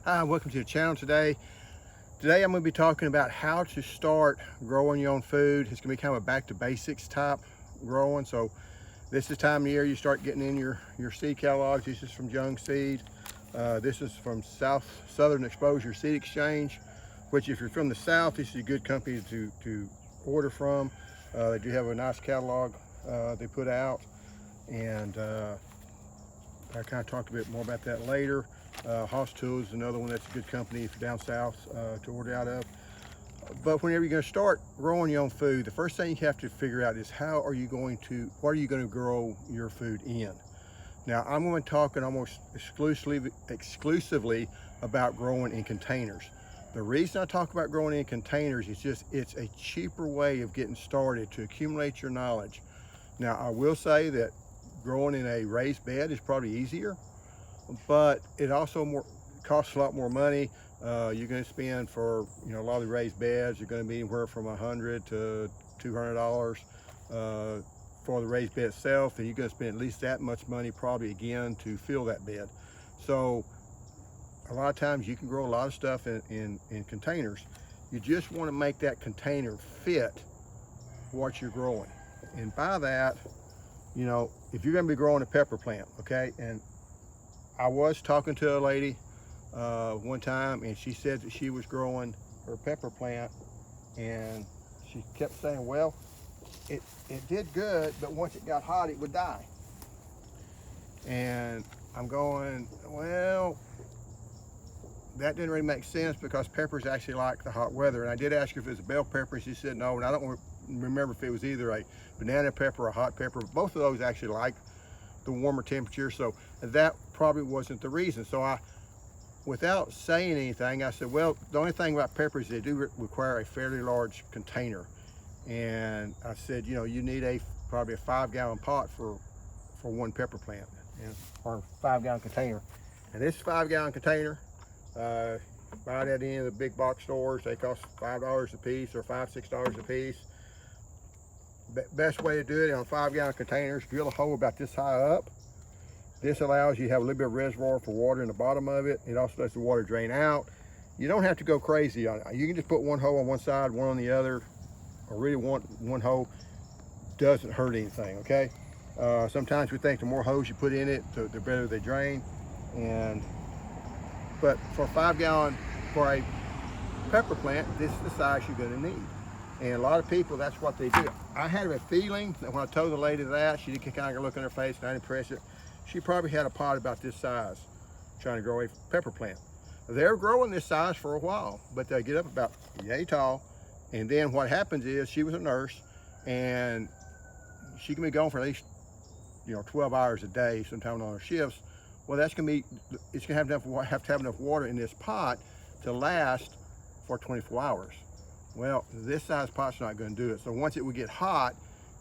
Hi, welcome to the channel today. Today I'm going to be talking about how to start growing your own food. It's going to be kind of a back to basics type growing. So this is time of year you start getting in your seed catalogs. This is from Young Seed. This is from Southern Exposure Seed Exchange, which if you're from the South, this is a good company to order from. They do have a nice catalog they put out, and I'll kind of talk a bit more about that later. Hoss Tools is another one that's a good company if you're down south to order out of. But whenever you're going to start growing your own food, the first thing you have to figure out is what are you going to grow your food in? Now, I'm going to be talking almost exclusively about growing in containers. The reason I talk about growing in containers is it's a cheaper way of getting started to accumulate your knowledge. Now, I will say that growing in a raised bed is probably easier, but it also costs a lot more money. You're going to spend for a lot of the raised beds. You're going to be anywhere from $100 to $200 for the raised bed itself, and you're going to spend at least that much money probably again to fill that bed. So a lot of times you can grow a lot of stuff in containers. You just want to make that container fit what you're growing, and by that, if you're going to be growing a pepper plant, okay, and I was talking to a lady one time, and she said that she was growing her pepper plant, and she kept saying, well, it did good, but once it got hot, it would die. And I'm going, well, that didn't really make sense because peppers actually like the hot weather. And I did ask her if it was a bell pepper, and she said no, and I don't remember if it was either a banana pepper or a hot pepper. Both of those actually like the warmer temperature, so that probably wasn't the reason. So without saying anything, I said, well, the only thing about peppers is they do require a fairly large container. And I said, you need probably a 5-gallon pot for one pepper plant, or a 5-gallon container. And this 5-gallon container, buy that in the big box stores. They cost $5 a piece or $5-6 a piece. Best way to do it on a 5-gallon container is drill a hole about this high up. This allows you to have a little bit of reservoir for water in the bottom of it. It also lets the water drain out. You don't have to go crazy on it. You can just put one hole on one side, one on the other, or really one hole. Doesn't hurt anything, okay? Sometimes we think the more holes you put in it, the better they drain. But for a 5-gallon, for a pepper plant, this is the size you're gonna need. And a lot of people, that's what they do. I had a feeling that when I told the lady that, she did kind of look in her face and I didn't press it. She probably had a pot about this size trying to grow a pepper plant. They're growing this size for a while, but they get up about yay tall. And then what happens is, she was a nurse and she can be gone for at least 12 hours a day, sometimes on her shifts. Well, it's gonna have to have enough water in this pot to last for 24 hours. Well, this size pot's not going to do it. So once it would get hot,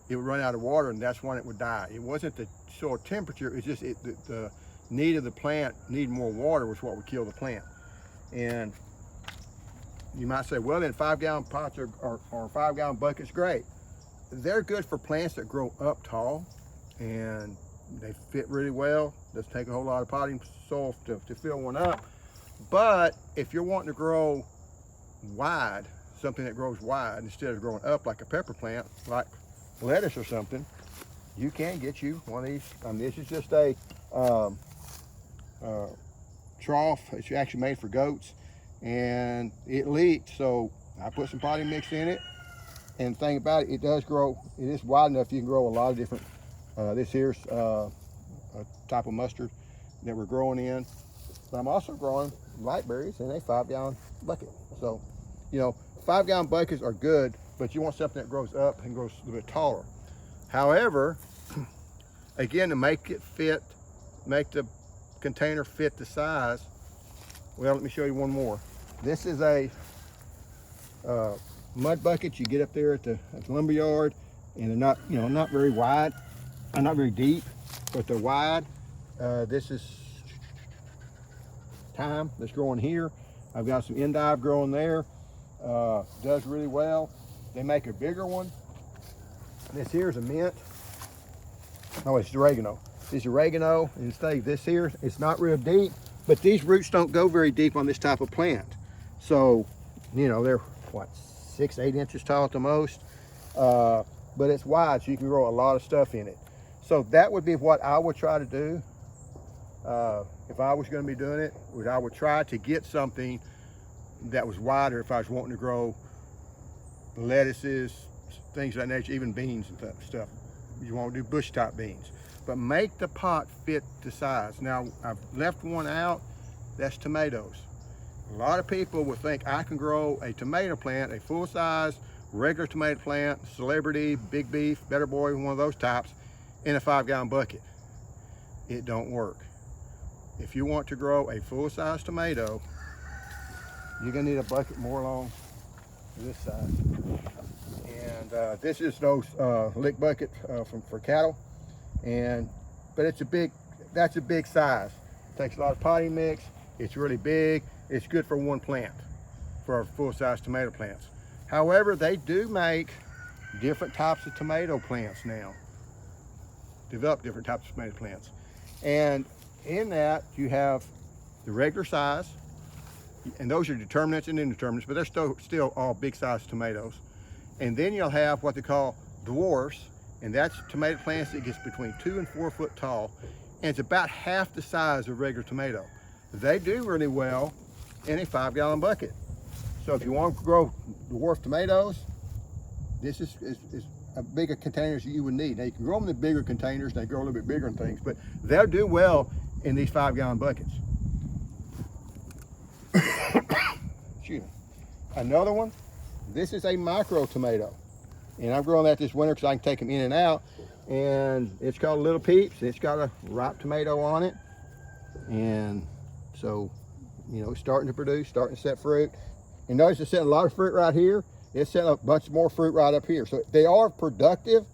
it would run out of water, and that's when it would die. It wasn't the soil temperature, it's just the need of the plant, need more water was what would kill the plant. And you might say, well, then 5-gallon pots or 5-gallon buckets, great. They're good for plants that grow up tall, and they fit really well. Doesn't take a whole lot of potting soil to fill one up. But if you're wanting to grow wide, something that grows wide instead of growing up like a pepper plant, like lettuce or something, you can get you one of these. This is just a trough. It's actually made for goats, and it leaked, so I put some potting mix in it. And the thing about it, it does grow. It is wide enough you can grow a lot of different. This here's a type of mustard that we're growing in, but I'm also growing light berries in a 5-gallon bucket. So 5-gallon buckets are good, but you want something that grows up and grows a little bit taller. However, again, to make it fit, make the container fit the size, well, let me show you one more. This is a mud bucket you get up there at the lumber yard, and they're not very wide, not very deep, but they're wide. This is thyme that's growing here. I've got some endive growing there. Does really well. They make a bigger one. This here is a mint. Oh, it's oregano. This is oregano, and this here, it's not real deep, But these roots don't go very deep on this type of plant. So, you know, they're what, 6-8 inches tall at the most. But it's wide, so you can grow a lot of stuff in it. So that would be what I would try to do if I was going to be doing it. I would try to get something that was wider if I was wanting to grow lettuces, things of that nature, even beans and stuff. You want to do bush type beans. But make the pot fit the size. Now, I've left one out, that's tomatoes. A lot of people will think I can grow a tomato plant, a full size, regular tomato plant, Celebrity, Big Beef, Better Boy, one of those types, in a 5-gallon bucket. It don't work. If you want to grow a full size tomato, you're gonna need a bucket more along this side. And this is those lick bucket for cattle. But it's that's a big size. It takes a lot of potting mix. It's really big. It's good for one plant, for full-size tomato plants. However, they do make different types of tomato plants now. Develop different types of tomato plants. And in that, you have the regular size, and those are determinants and indeterminants, but they're still all big-sized tomatoes. And then you'll have what they call dwarfs, and that's tomato plants that gets between 2 and 4 foot tall, and it's about half the size of regular tomato. They do really well in a 5-gallon bucket. So if you want to grow dwarf tomatoes, this is a bigger containers you would need. Now you can grow them in bigger containers, they grow a little bit bigger and things, but they'll do well in these 5-gallon buckets. Excuse me. Another one, this is a micro tomato. And I'm growing that this winter because I can take them in and out. And it's called Little Peeps. It's got a ripe tomato on it. And so, you know, it's starting to produce, starting to set fruit. And notice it's setting a lot of fruit right here. It's setting a bunch more fruit right up here. So they are productive.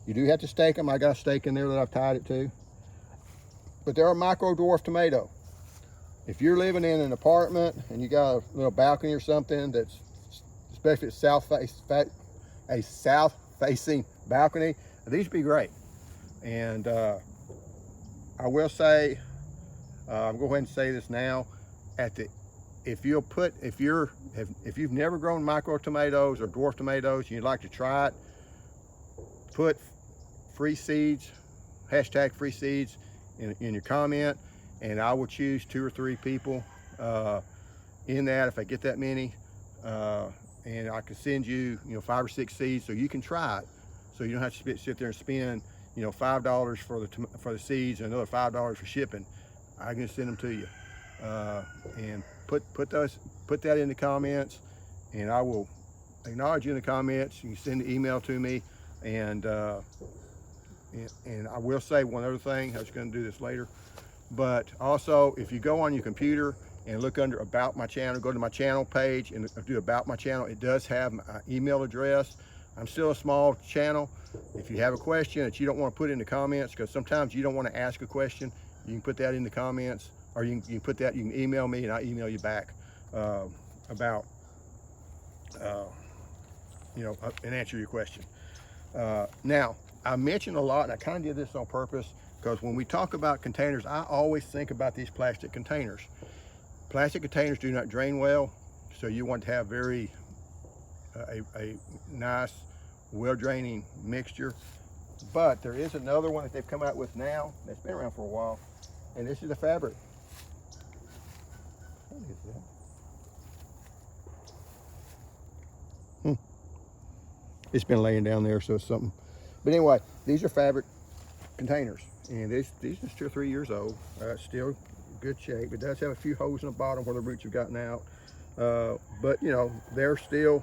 You do have to stake them. I got a stake in there that I've tied it to. But they're a micro dwarf tomato. If you're living in an apartment and you got a little balcony or something that's, especially a south-facing balcony, these would be great. And I will say, I'm going to go ahead and say this now, if you've never grown micro tomatoes or dwarf tomatoes and you'd like to try it, put free seeds, hashtag free seeds in your comment, and I will choose 2 or 3 people in that if I get that many. And I can send you, 5 or 6 seeds so you can try it. So you don't have to sit there and spend, $5 for the seeds and another $5 for shipping. I can send them to you. And put that in the comments, and I will acknowledge you in the comments. You can send an email to me, and I will say one other thing. I was going to do this later, but also if you go on your computer and look under About My Channel, go to my channel page and do About My Channel. It does have my email address. I'm still a small channel. If you have a question that you don't want to put in the comments, because sometimes you don't want to ask a question, you can put that in the comments, or you can email me and I'll email you back about, and answer your question. Now, I mentioned a lot, and I kind of did this on purpose, because when we talk about containers, I always think about these plastic containers. Plastic containers do not drain well, so you want to have a nice, well-draining mixture. But there is another one that they've come out with now that's been around for a while, and this is a fabric. What is that? It's been laying down there, so it's something. But anyway, these are fabric containers, and these are still 3 years old. Still good shape. It does have a few holes in the bottom where the roots have gotten out, but they're still,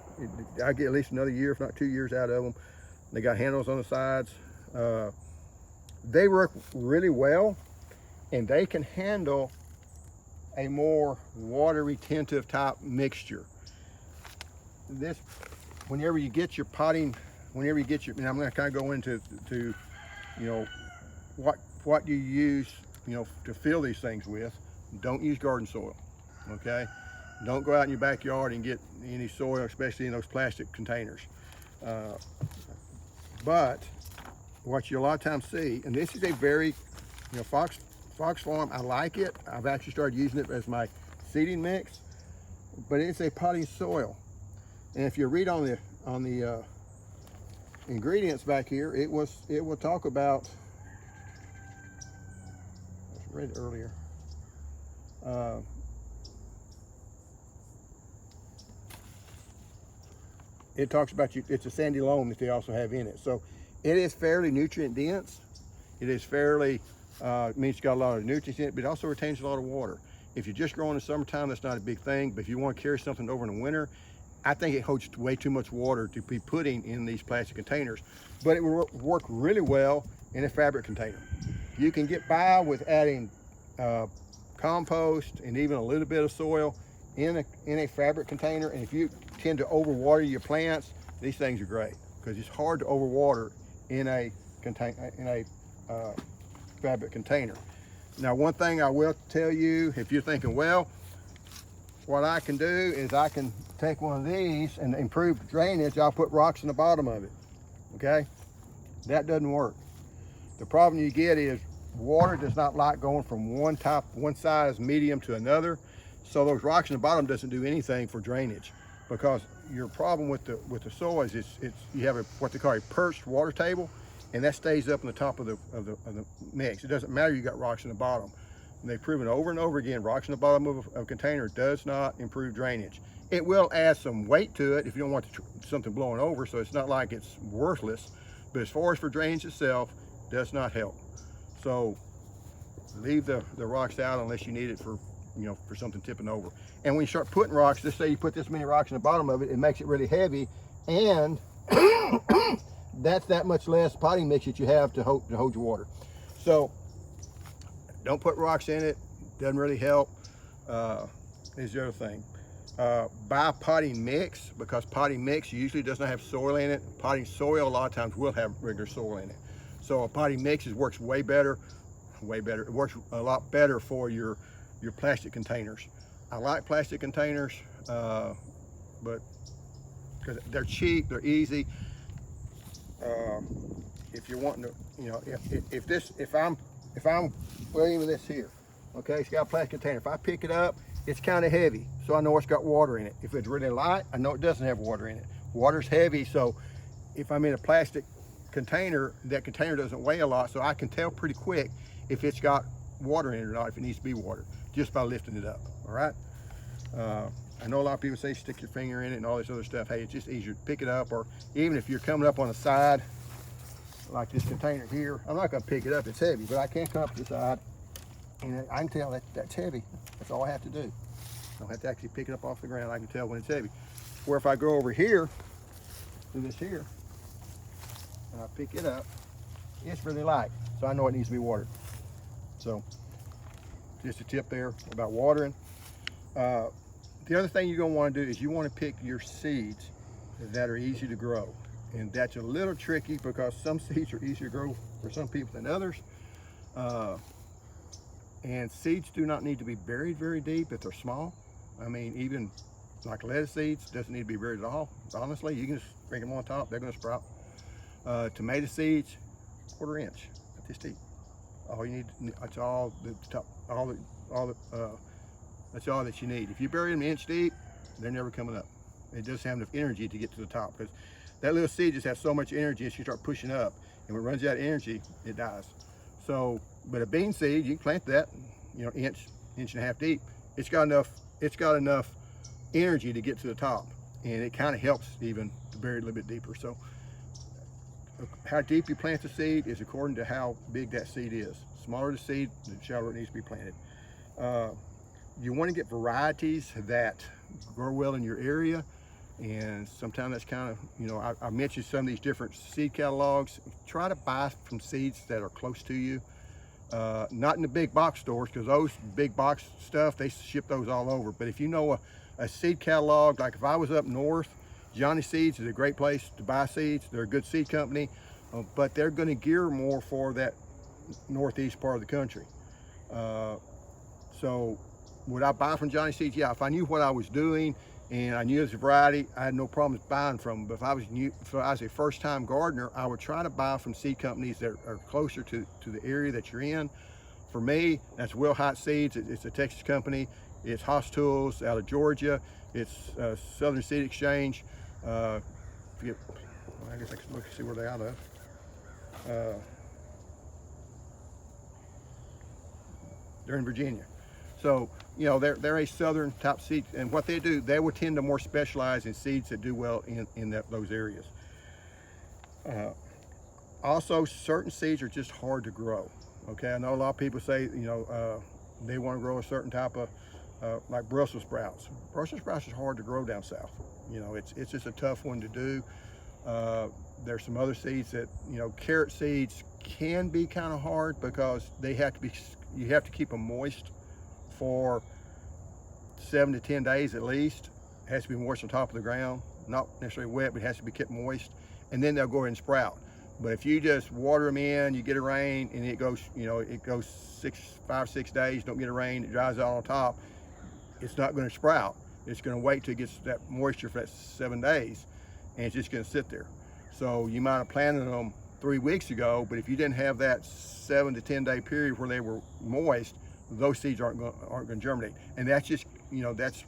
I get at least another year if not 2 years out of them. They got handles on the sides. They work really well, and they can handle a more water retentive type mixture. This, whenever you get your potting, and I'm going to kind of go into what you use to fill these things with. Don't use garden soil, okay? Don't go out in your backyard and get any soil, especially in those plastic containers. But what you a lot of times see, and this is a very, Fox Farm, I like it. I've actually started using it as my seeding mix, but it's a potting soil. And if you read on the ingredients back here, it will talk about, I read it earlier. It talks about it's a sandy loam that they also have in it. So it is fairly nutrient dense. It is fairly, means it's got a lot of nutrients in it, but it also retains a lot of water. If you're just growing in the summertime, that's not a big thing. But if you want to carry something over in the winter, I think it holds way too much water to be putting in these plastic containers. But it will work really well in a fabric container. You can get by with adding compost and even a little bit of soil in a fabric container. And if you tend to overwater your plants, these things are great because it's hard to overwater in a fabric container. Now, one thing I will tell you, if you're thinking, well, what I can do is I can take one of these and improve drainage. I'll put rocks in the bottom of it. Okay, that doesn't work. The problem you get is water does not like going from one size medium to another. So those rocks in the bottom doesn't do anything for drainage, because your problem with the soil is you have what they call a perched water table, and that stays up in the top of the mix. It doesn't matter you got rocks in the bottom. And they've proven over and over again, rocks in the bottom of a container does not improve drainage. It will add some weight to it if you don't want something blowing over, so it's not like it's worthless. But as far as for drainage itself, does not help. So leave the rocks out unless you need it for something tipping over. And when you start putting rocks, just say you put this many rocks in the bottom of it, it makes it really heavy, and that's that much less potting mix that you have to hold your water. So don't put rocks in it, doesn't really help. Is the other thing. Buy potting mix, because potting mix usually does not have soil in it. Potting soil a lot of times will have regular soil in it. So a potting mix works way better. It works a lot better for your plastic containers. I like plastic containers, but because they're cheap, they're easy. If you're wanting to, if I'm well, even this here, okay, it's got a plastic container. If I pick it up, it's kind of heavy, so I know it's got water in it. If it's really light, I know it doesn't have water in it. Water's heavy, so if I'm in a plastic container, that container doesn't weigh a lot, so I can tell pretty quick if it's got water in it or not, if it needs to be watered, just by lifting it up. All right. I know a lot of people say stick your finger in it and all this other stuff. Hey, it's just easier to pick it up, or even if you're coming up on the side, like this container here, I'm not going to pick it up, it's heavy, but I can come up to the side and I can tell that's heavy. That's all I have to do. I don't have to actually pick it up off the ground. I can tell when it's heavy. Where if I go over here, do this here, and I pick it up, it's really light, so I know it needs to be watered. So just a tip there about watering. The other thing you're going to want to do is you want to pick your seeds that are easy to grow. And that's a little tricky because some seeds are easier to grow for some people than others. And seeds do not need to be buried very deep if they're small. I mean, even like lettuce seeds doesn't need to be buried at all. Honestly, you can just bring them on top, they're going to sprout. Tomato seeds, 1/4 inch at this deep. All you need, that's all the top, that's all that you need. If you bury them 1 inch deep, they're never coming up. It doesn't have enough energy to get to the top, because that little seed just has so much energy as you start pushing up, and when it runs out of energy, it dies. So, but a bean seed, you can plant that, inch and a half deep. It's got enough energy to get to the top, and it kind of helps even to bury it a little bit deeper. So how deep you plant the seed is according to how big that seed is. Smaller the seed, the shallower it needs to be planted. You want to get varieties that grow well in your area, and sometimes that's kind of, I mentioned some of these different seed catalogs. Try to buy from seeds that are close to you, not in the big box stores, because those big box stuff, they ship those all over. But if you know a seed catalog, like if I was up north, Johnny Seeds is a great place to buy seeds. They're a good seed company, but they're going to gear more for that northeast part of the country. So would I buy from Johnny Seeds? Yeah, if I knew what I was doing and I knew this variety, I had no problems buying from them. But if I was a first-time gardener, I would try to buy from seed companies that are closer to the area that you're in, For me, that's Will Hot Seeds. It's a Texas company. It's Haas Tools out of Georgia. It's Southern Seed Exchange. I guess I can look and see where they're out of. They're in Virginia. So, you know, they're a southern type seed, and what they do, they would tend to more specialize in seeds that do well in those areas. Also, certain seeds are just hard to grow. Okay, I know a lot of people say, you know, they want to grow a certain type of, like Brussels sprouts. Brussels sprouts is hard to grow down south. You know, it's just a tough one to do. There's some other seeds that, you know, carrot seeds can be kind of hard because they have to be, you have to keep them moist for 7 to 10 days at least. It has to be moist on top of the ground, not necessarily wet, but it has to be kept moist, and then they'll go ahead and sprout. But if you just water them in, you get a rain, and it goes, you know, it goes 5 or 6 days, don't get a rain, it dries out on top, it's not going to sprout. It's going to wait till it gets that moisture for that 7 days, and it's just going to sit there. So you might have planted them 3 weeks ago, but if you didn't have that 7 to 10 day period where they were moist, those seeds aren't going to germinate. And that's just, you know, that's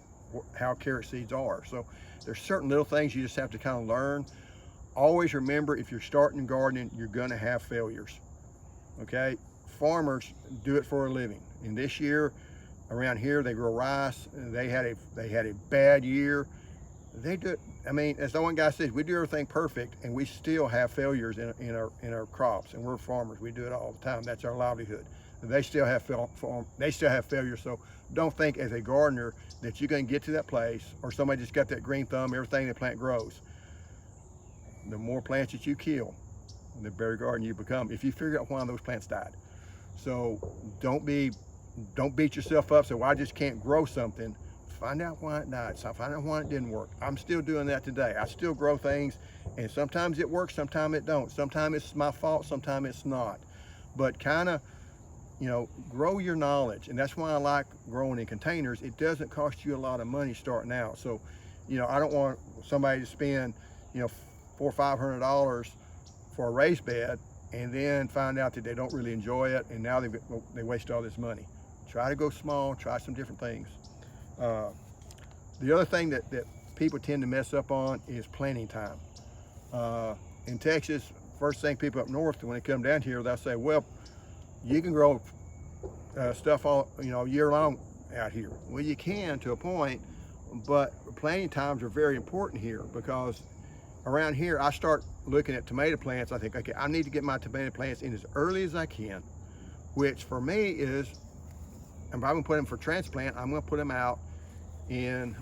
how carrot seeds are. So there's certain little things you just have to kind of learn. Always remember, if you're starting gardening, you're going to have failures. Okay, farmers do it for a living. And this year, around here, they grow rice. They had a bad year. They do. I mean, as the one guy says, we do everything perfect, and we still have failures in our crops. And we're farmers. We do it all the time. That's our livelihood. They still have failures. So don't think as a gardener that you're going to get to that place, or somebody just got that green thumb. Everything the plant grows. The more plants that you kill, the better garden you become, if you figure out why those plants died. So don't beat yourself up. So, well, I just can't grow something. Find out why it died. So find out why it didn't work. I'm still doing that today. I still grow things, and sometimes it works, sometimes it don't. Sometimes it's my fault, sometimes it's not. But kind of, you know, grow your knowledge. And that's why I like growing in containers. It doesn't cost you a lot of money starting out. So, you know, I don't want somebody to spend, you know, $400 or $500 for a raised bed and then find out that they don't really enjoy it, and now they waste all this money. Try to go small, try some different things. The other thing that people tend to mess up on is planting time. In Texas, first thing people up north, when they come down here, they'll say, well, you can grow stuff all, you know, year long out here. Well, you can to a point, but planting times are very important here, because around here, I start looking at tomato plants. I think, okay, I need to get my tomato plants in as early as I can, which for me is, if I'm going to put them for transplant, I'm going to put them out in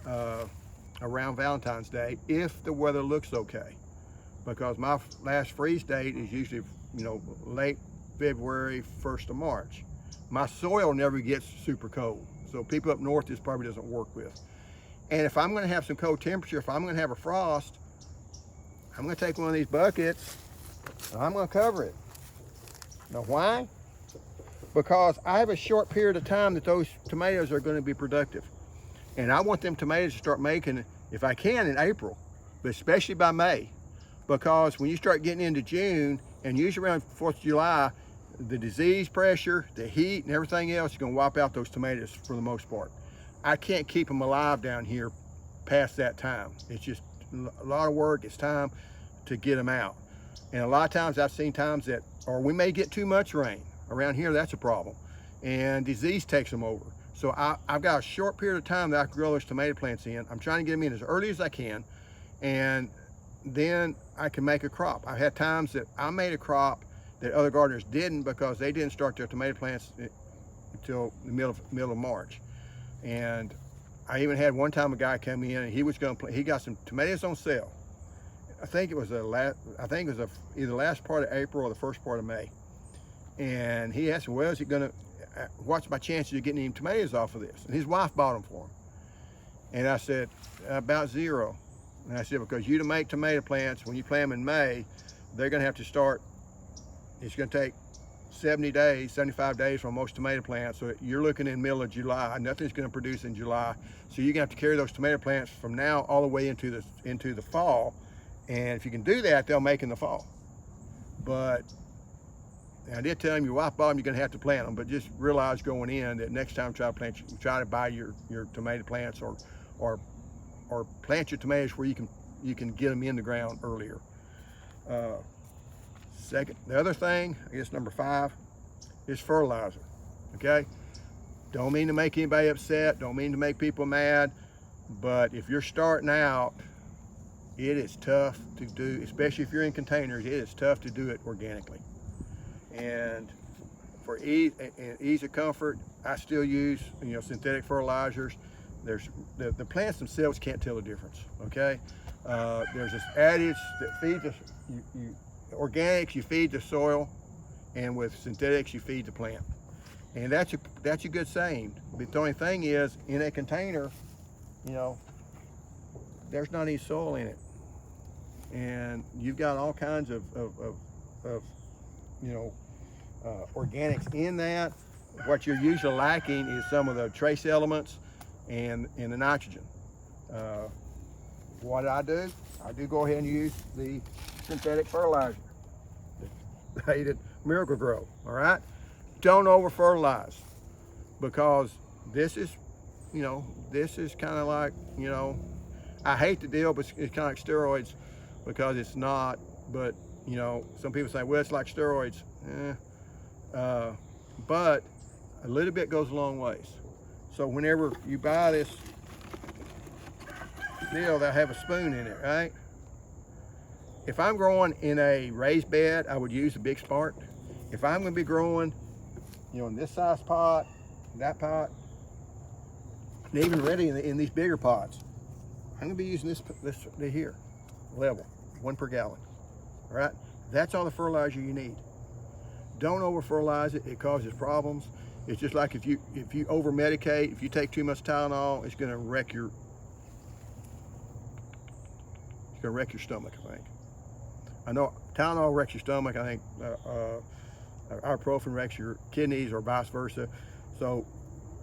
around Valentine's Day if the weather looks okay, because my last freeze date is usually, you know, late February, 1st of March. My soil never gets super cold, so people up north, this probably doesn't work with. And if I'm going to have some cold temperature, if I'm going to have a frost, I'm going to take one of these buckets and I'm going to cover it. Now why? Because I have a short period of time that those tomatoes are going to be productive. And I want them tomatoes to start making, if I can, in April, but especially by May. Because when you start getting into June, and usually around 4th of July, the disease pressure, the heat, and everything else is going to wipe out those tomatoes for the most part. I can't keep them alive down here past that time. It's just a lot of work. It's time to get them out. And a lot of times I've seen times that, or we may get too much rain. Around here, that's a problem. And disease takes them over. So I've got a short period of time that I can grow those tomato plants in. I'm trying to get them in as early as I can. And then I can make a crop. I've had times that I made a crop that other gardeners didn't, because they didn't start their tomato plants until the middle of March. And I even had one time a guy come in, and he was going to he got some tomatoes on sale. I think it was either last part of April or the first part of May. And he asked me, well, is he going to, what's my chances of getting any tomatoes off of this? And his wife bought them for him. And I said, about 0. And I said, because you to make tomato plants, when you plant them in May, they're going to have to start, it's going to take 70 days, 75 days for most tomato plants. So you're looking in the middle of July. Nothing's going to produce in July. So you're going to have to carry those tomato plants from now all the way into the fall. And if you can do that, they'll make in the fall. But And I did tell him you wipe bottom, you're gonna have to plant them, but just realize going in that next time try to buy your tomato plants or plant your tomatoes where you can get them in the ground earlier. The other thing, I guess number 5, is fertilizer. Okay, don't mean to make anybody upset, don't mean to make people mad, but if you're starting out, it is tough to do, especially if you're in containers. It is tough to do it organically. And for ease of comfort, I still use synthetic fertilizers. There's the plants themselves can't tell the difference. Okay, there's this adage that feeds us. Organics, you feed the soil, and with synthetics, you feed the plant. And that's a good saying. But the only thing is, in a container, there's not any soil in it, and you've got all kinds of organics in that. What you're usually lacking is some of the trace elements and the nitrogen. What I do go ahead and use the synthetic fertilizer, the hated Miracle Grow. All right, don't over fertilize, because this is kind of like, I hate the deal, but it's kind of like steroids, because it's not. But some people say, well, it's like steroids. But a little bit goes a long ways. So whenever you buy this deal, they'll have a spoon in it, right? If I'm growing in a raised bed, I would use a big smart. If I'm going to be growing, in this size pot, that pot, and even ready in these bigger pots, I'm going to be using this here, level, 1 per gallon. All right, that's all the fertilizer you need. Don't over fertilize it. It causes problems. It's just like if you over medicate, if you take too much Tylenol, it's going to wreck your stomach, I think. I know Tylenol wrecks your stomach. I think ibuprofen wrecks your kidneys, or vice versa. So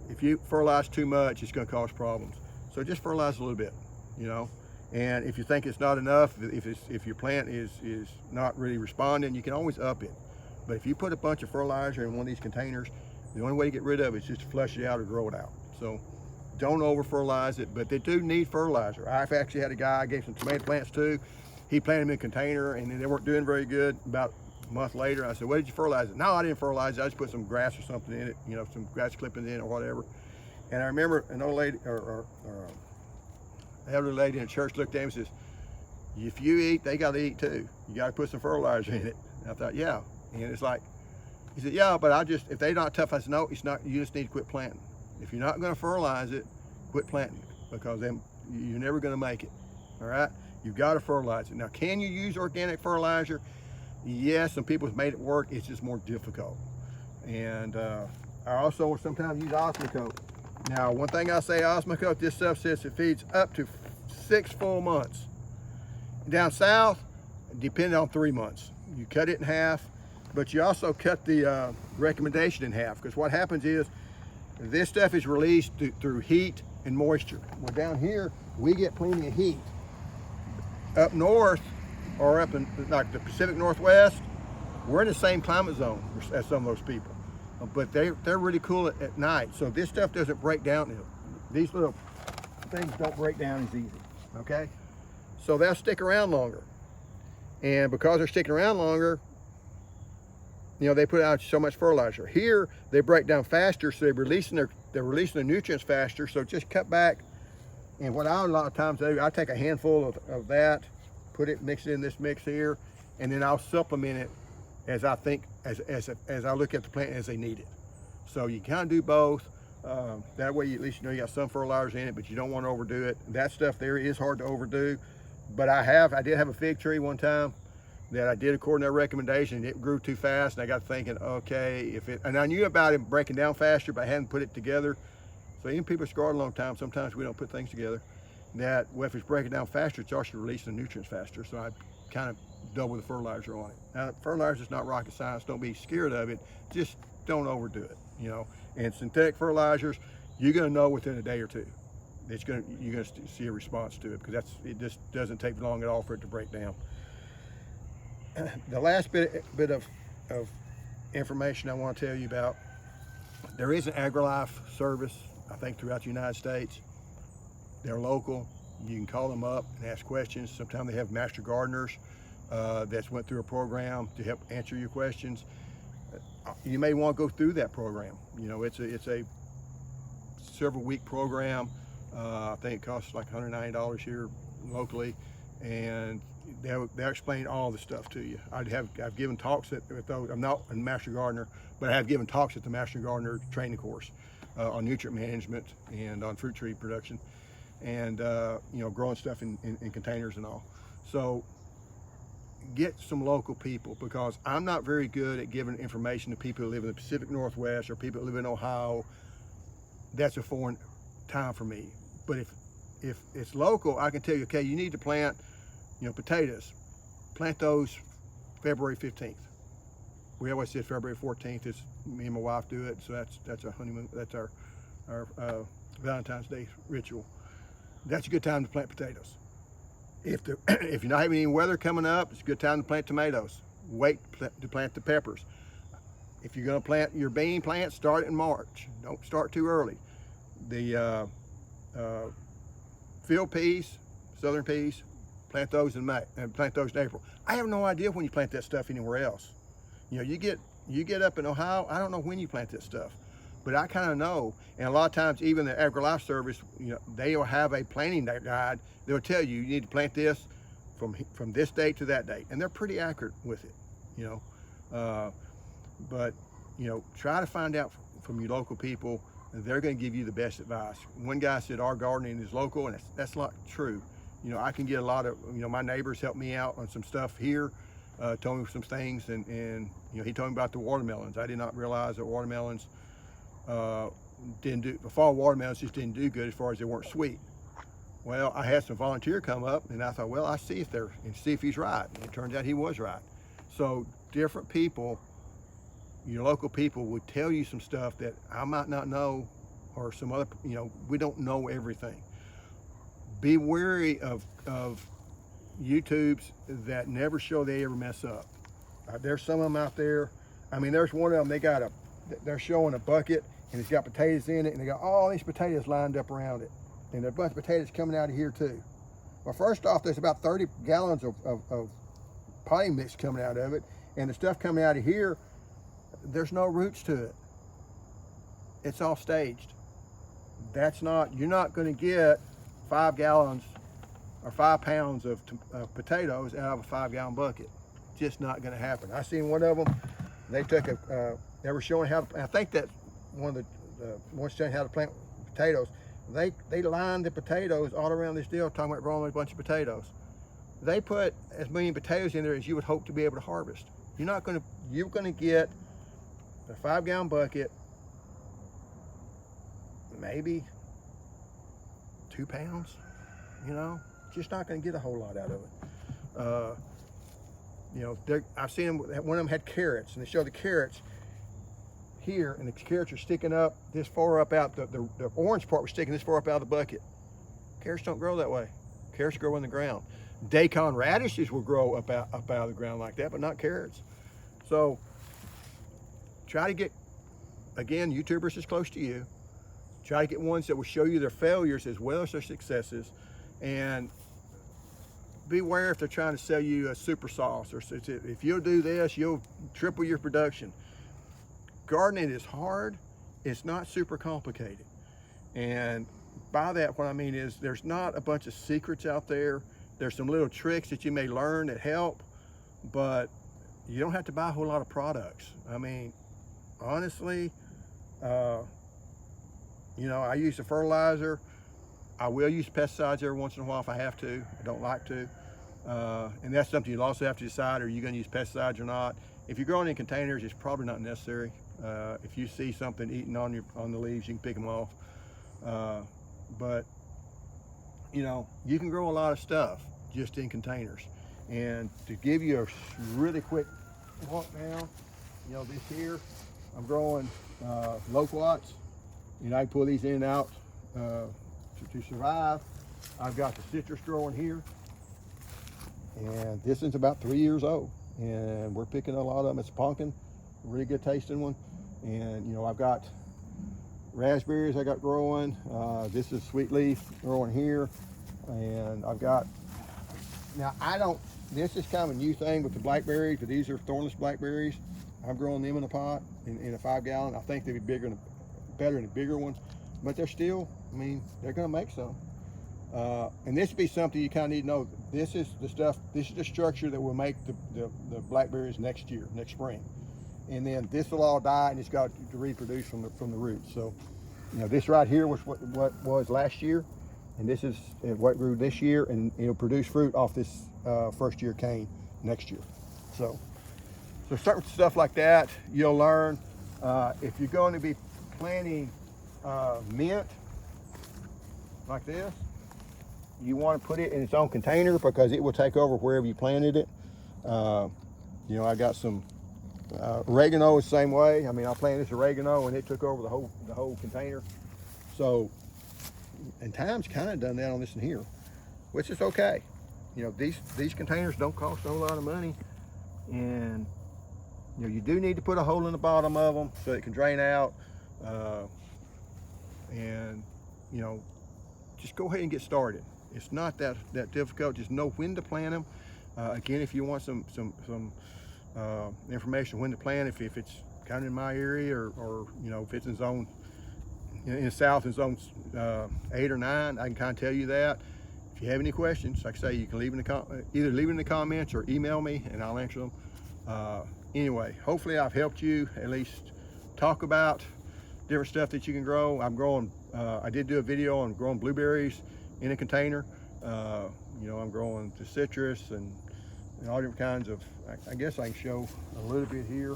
if you fertilize too much, it's going to cause problems. So just fertilize a little bit, And if you think it's not enough, if your plant is not really responding, you can always up it. But if you put a bunch of fertilizer in one of these containers, the only way to get rid of it is just to flush it out or grow it out. So don't over fertilize it, but they do need fertilizer. I've actually had a guy I gave some tomato plants to. He planted them in a container and they weren't doing very good. About a month later, I said, what did you fertilize it? No, I didn't fertilize it. I just put some grass or something in it, some grass clippings in it or whatever. And I remember an old lady, or an elderly lady in the church looked at him and says, if you eat, they got to eat too. You got to put some fertilizer in it. And I thought, yeah. And it's like, he said, yeah, but if they're not tough, I said, no, it's not. You just need to quit planting. If you're not going to fertilize it, quit planting, because then you're never going to make it. All right, you've got to fertilize it. Now, can you use organic fertilizer? Yes, some people have made it work. It's just more difficult. And I also sometimes use Osmocote. Now, one thing I say, Osmocote, this stuff says it feeds up to 6 full months. Down south, depending on 3 months. You cut it in half, but you also cut the recommendation in half, because what happens is this stuff is released through heat and moisture. Well, down here, we get plenty of heat. Up north, or up in like the Pacific Northwest, we're in the same climate zone as some of those people. But they're really cool at night. So this stuff doesn't break down. These little things don't break down as easy, okay? So they'll stick around longer. And because they're sticking around longer, they put out so much fertilizer. Here, they break down faster, so they're releasing the nutrients faster. So just cut back. And what I a lot of times do, I take a handful of that, mix it in this mix here, and then I'll supplement it as I think, as I look at the plant as they need it. So you kind of do both. That way, at least you got some fertilizers in it, but you don't want to overdo it. That stuff there is hard to overdo. But I did have a fig tree one time that I did according to their recommendation, and it grew too fast, and I got thinking, okay, and I knew about it breaking down faster, but I hadn't put it together. So even people that grow a long time, sometimes we don't put things together. If it's breaking down faster, it's also releasing the nutrients faster. So I kind of double the fertilizer on it. Now, fertilizer is not rocket science. Don't be scared of it. Just don't overdo it, And synthetic fertilizers, you're going to know within a day or two. You're going to see a response to it, because it just doesn't take long at all for it to break down. The last bit of information I want to tell you about. There is an AgriLife service, I think, throughout the United States. They're local. You can call them up and ask questions. Sometimes they have master gardeners that's went through a program to help answer your questions. You may want to go through that program. You know, it's a several week program. I think it costs like $190 here locally, and they'll explain all the stuff to you. I've given talks at those. I'm not a master gardener, but I have given talks at the master gardener training course on nutrient management and on fruit tree production, and you know, growing stuff in containers and all. So get some local people, because I'm not very good at giving information to people who live in the Pacific Northwest or people who live in Ohio. That's a foreign time for me. But if it's local, I can tell you, okay, you need to plant, you know, potatoes. Plant those February 15th. We always say February 14th is me and my wife do it, so that's our honeymoon. That's our Valentine's Day ritual. That's a good time to plant potatoes. If you're not having any weather coming up, it's a good time to plant tomatoes. Wait to plant the peppers. If you're going to plant your bean plants, start in March. Don't start too early. The field peas, southern peas, plant those in May and plant those in April. I have no idea when you plant that stuff anywhere else. You know, you get up in Ohio, I don't know when you plant that stuff, but I kind of know. And a lot of times, even the AgriLife service, you know, they will have a planting guide. They'll tell you need to plant this from this date to that date, and they're pretty accurate with it, you know. But you know, try to find out from your local people. They're going to give you the best advice. One guy said our gardening is local, and that's not true. You know, I can get a lot of, you know, my neighbors helped me out on some stuff here, told me some things, and you know, he told me about the watermelons. I did not realize that watermelons the fall watermelons just didn't do good as far as they weren't sweet. Well, I had some volunteer come up, and I thought, well, I see if he's right. And it turns out he was right. So different people, your local people, would tell you some stuff that I might not know, or some other, you know, we don't know everything. Be wary of YouTubes that never show they ever mess up. There's some of them out there. I mean, there's one of them, they're showing a bucket, and it's got potatoes in it, and they got all these potatoes lined up around it. And there's a bunch of potatoes coming out of here too. Well, first off, there's about 30 gallons of potting mix coming out of it, and the stuff coming out of here, there's no roots to it. It's all staged. You're not going to get 5 gallons or 5 pounds of potatoes out of a 5-gallon bucket. Just not going to happen. I seen one of them. They took they were showing how. I think that one of the ones showing how to plant potatoes. They lined the potatoes all around this deal, talking about growing a bunch of potatoes. They put as many potatoes in there as you would hope to be able to harvest. You're going to get a 5-gallon bucket, maybe 2 pounds, you know, just not going to get a whole lot out of it. You know, I've seen them, one of them had carrots, and they show the carrots here, and the carrots are sticking up this far up out, the orange part was sticking this far up out of the bucket. Carrots don't grow that way. Carrots grow in the ground. Daikon radishes will grow up out of the ground like that, but not carrots. So try to get, again, YouTubers as close to you. Try to get ones that will show you their failures as well as their successes, and beware if they're trying to sell you a super sauce, or if you'll do this, you'll triple your production. Gardening is hard. It's not super complicated. And by that, what I mean is there's not a bunch of secrets out there. There's some little tricks that you may learn that help, but you don't have to buy a whole lot of products. I mean, honestly, you know, I use a fertilizer. I will use pesticides every once in a while if I have to. I don't like to. And that's something you'll also have to decide, are you going to use pesticides or not? If you're growing in containers, it's probably not necessary. If you see something eating on the leaves, you can pick them off. But you know, you can grow a lot of stuff just in containers. And to give you a really quick walk down, you know, this here, I'm growing loquats. You know, I pull these in and out to survive. I've got the citrus growing here, and this is about 3 years old, and we're picking a lot of them. It's pumpkin, really good tasting one. And you know, I've got raspberries I got growing. This is sweet leaf growing here. And I've got, now this is kind of a new thing with the blackberries, but these are thornless blackberries. I'm growing them in a pot, in a 5-gallon. I think they'd be better than the bigger ones, but they're still, I mean, they're gonna make some. And this would be something you kind of need to know. This is the stuff, this is the structure that will make the blackberries next spring. And then this will all die and it's got to reproduce from the roots. So, you know, this right here was what was last year, and this is what grew this year, and it'll produce fruit off this first year cane next year. So certain stuff like that you'll learn. If you're going to be planting mint like this, you want to put it in its own container because it will take over wherever you planted it. You know, I got some oregano the same way. I mean, I planted this oregano and it took over the whole container. So, and time's kind of done that on this in here, which is okay. You know, these containers don't cost a whole lot of money, and you know, you do need to put a hole in the bottom of them so it can drain out. And you know, just go ahead and get started. It's not that difficult. Just know when to plant them. Again, if you want some information when to plant, if it's kind of in my area, or you know, if it's in zone in the south in zone 8 or 9, I can kind of tell you that. If you have any questions, like I say, you can leave either leave it in the comments or email me and I'll answer them. Anyway, hopefully I've helped you at least talk about different stuff that you can grow. I'm growing, I did do a video on growing blueberries in a container. You know, I'm growing the citrus and all different kinds of, I guess I can show a little bit here.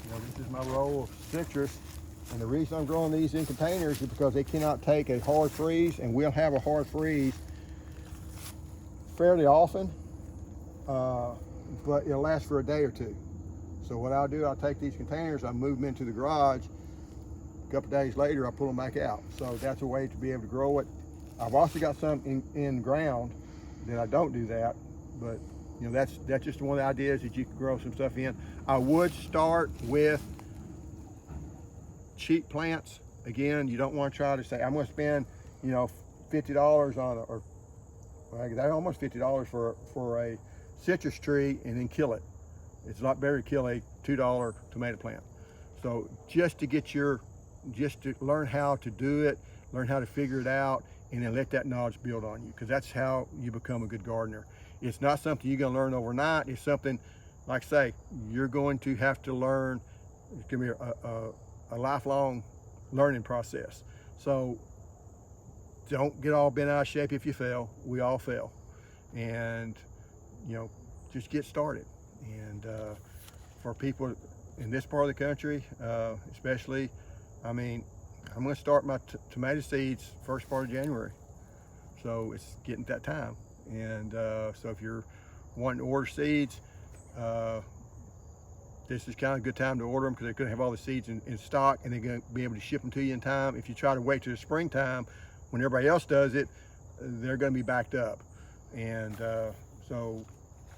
You know, this is my row of citrus. And the reason I'm growing these in containers is because they cannot take a hard freeze, and we'll have a hard freeze fairly often, but it'll last for a day or two. So what I'll do, I'll take these containers, I move them into the garage. A couple days later, I pull them back out. So that's a way to be able to grow it. I've also got some in ground that I don't do that, but you know, that's just one of the ideas that you can grow some stuff in. I would start with cheap plants. Again, you don't want to try to say, I'm going to spend, you know, $50 on or almost $50 for a citrus tree and then kill it. It's a lot better to kill a $2 tomato plant. So just to learn how to do it, learn how to figure it out, and then let that knowledge build on you, because that's how you become a good gardener. It's not something you're going to learn overnight. It's something, like I say, you're going to have to learn. It's going to be a lifelong learning process. So don't get all bent out of shape if you fail. We all fail. And, you know, just get started. And for people in this part of the country, especially, I mean, I'm going to start my tomato seeds first part of January. So it's getting that time. And so if you're wanting to order seeds, this is kind of a good time to order them, because they're going to have all the seeds in stock, and they're going to be able to ship them to you in time. If you try to wait till the springtime when everybody else does it, they're going to be backed up. And so,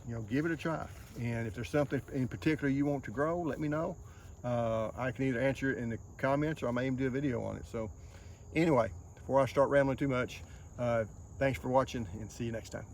you know, give it a try. And if there's something in particular you want to grow, let me know. I can either answer it in the comments, or I may even do a video on it. So anyway, before I start rambling too much, thanks for watching, and see you next time.